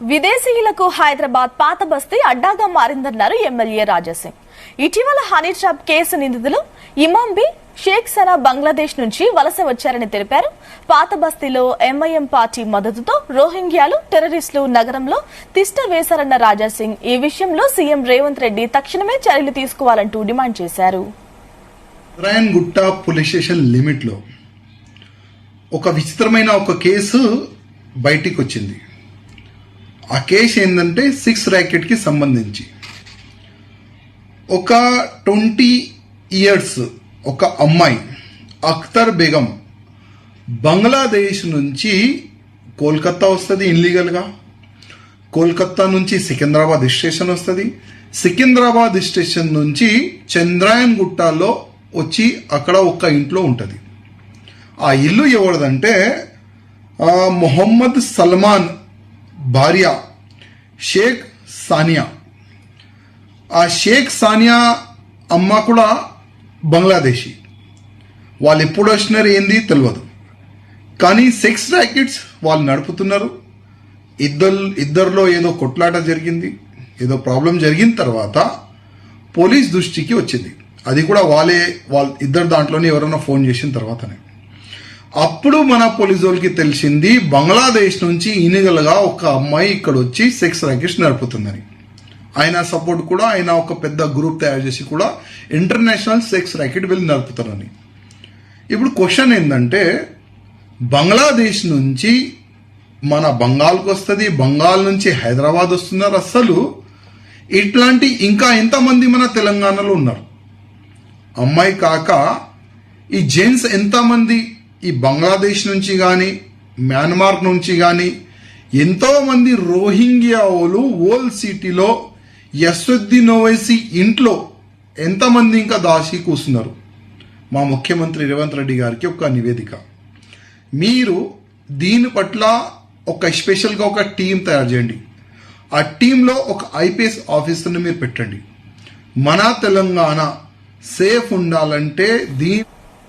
విదేశీయులకు హైదరాబాద్ పాత బస్తీ అడ్డాగా మారిందన్నారు ఎమ్మెల్యే రాజాసింగ్. ఇటీవల హనీ ట్రాప్ కేసు నిందితులు ఇమాంబి షేక్ సనా బంగ్లాదేశ్ నుంచి వలస వచ్చారని తెలిపారు. పాత బస్తీలో ఎంఐఎం పార్టీ మద్దతుతో రోహింగ్యాలు టెర్రరిస్టులు నగరంలో తిష్ట వేశారన్న రాజాసింగ్ ఈ విషయంలో సీఎం రేవంత్ రెడ్డి తక్షణమే చర్యలు తీసుకోవాలంటూ డిమాండ్ చేశారు. నారాయణగుట్ట పోలీస్ స్టేషన్ లిమిట్ లో ఒక విచిత్రమైన ఒక కేసు బయటికి వచ్చింది. ఆ కేసు ఏంటంటే 6 ర్యాకెట్ కి సంబంధించి ఒక 20 years ఒక అమ్మాయి అఖ్తర్ బేగం బంగ్లాదేశ్ నుంచి కోల్కతా వస్తుంది ఇన్లీగల్గా. కోల్కతా నుంచి సికింద్రాబాద్ స్టేషన్ వస్తుంది. సికింద్రాబాద్ స్టేషన్ నుంచి చంద్రాయణగుట్టలో వచ్చి అక్కడ ఒక ఇంట్లో ఉంటుంది. ఆ ఇల్లు ఎవరిదంటే మొహమ్మద్ సల్మాన్ భార్య షేక్ సానియా. ఆ షేక్ సానియా అమ్మ కూడా బంగ్లాదేశీ. వాళ్ళు ఎప్పుడు వచ్చినారు ఏంది తెలియదు, కానీ 6 ర్యాకెట్స్ వాళ్ళు నడుపుతున్నారు. ఇద్దరిలో ఏదో కొట్లాట జరిగింది, ఏదో ప్రాబ్లం జరిగిన తర్వాత పోలీస్ దృష్టికి వచ్చింది. అది కూడా వాళ్ళ ఇద్దరు దాంట్లోనే ఎవరైనా ఫోన్ చేసిన తర్వాతనే. అప్పుడు మన పోలీసు వాళ్ళకి తెలిసింది బంగ్లాదేశ్ నుంచి ఇనిగలుగా ఒక అమ్మాయి ఇక్కడ వచ్చి 6 ర్యాకెట్స్ నడుపుతుందని. ఆయన సపోర్ట్ కూడా ఆయన ఒక పెద్ద గ్రూప్ తయారు చేసి కూడా ఇంటర్నేషనల్ 6 ర్యాకెట్ వెళ్ళి నడుపుతారని. ఇప్పుడు క్వశ్చన్ ఏంటంటే బంగ్లాదేశ్ నుంచి మన బంగాల్కి వస్తుంది, బంగాల్ నుంచి హైదరాబాద్ వస్తున్నారు. అసలు ఇట్లాంటి ఇంకా ఎంతమంది మన తెలంగాణలో ఉన్నారు? అమ్మాయి కాక ఈ జెంట్స్ ఎంతమంది ఈ బంగ్లాదేశ్ నుంచి కానీ మయన్మార్ నుంచి కానీ ఎంతో మంది రోహింగ్యా వాళ్ళు ఓల్డ్ సిటీలో యశుద్దీన్ ఓవైసీ ఇంట్లో ఎంతమంది ఇంకా దాచి కూర్చున్నారు. మా ముఖ్యమంత్రి రేవంత్ రెడ్డి గారికి ఒక నివేదిక, మీరు దీని పట్ల ఒక స్పెషల్గా ఒక టీం తయారు చేయండి. ఆ టీంలో ఒక ఐపీఎస్ ఆఫీసర్ని మీరు పెట్టండి. మన తెలంగాణ సేఫ్ ఉండాలంటే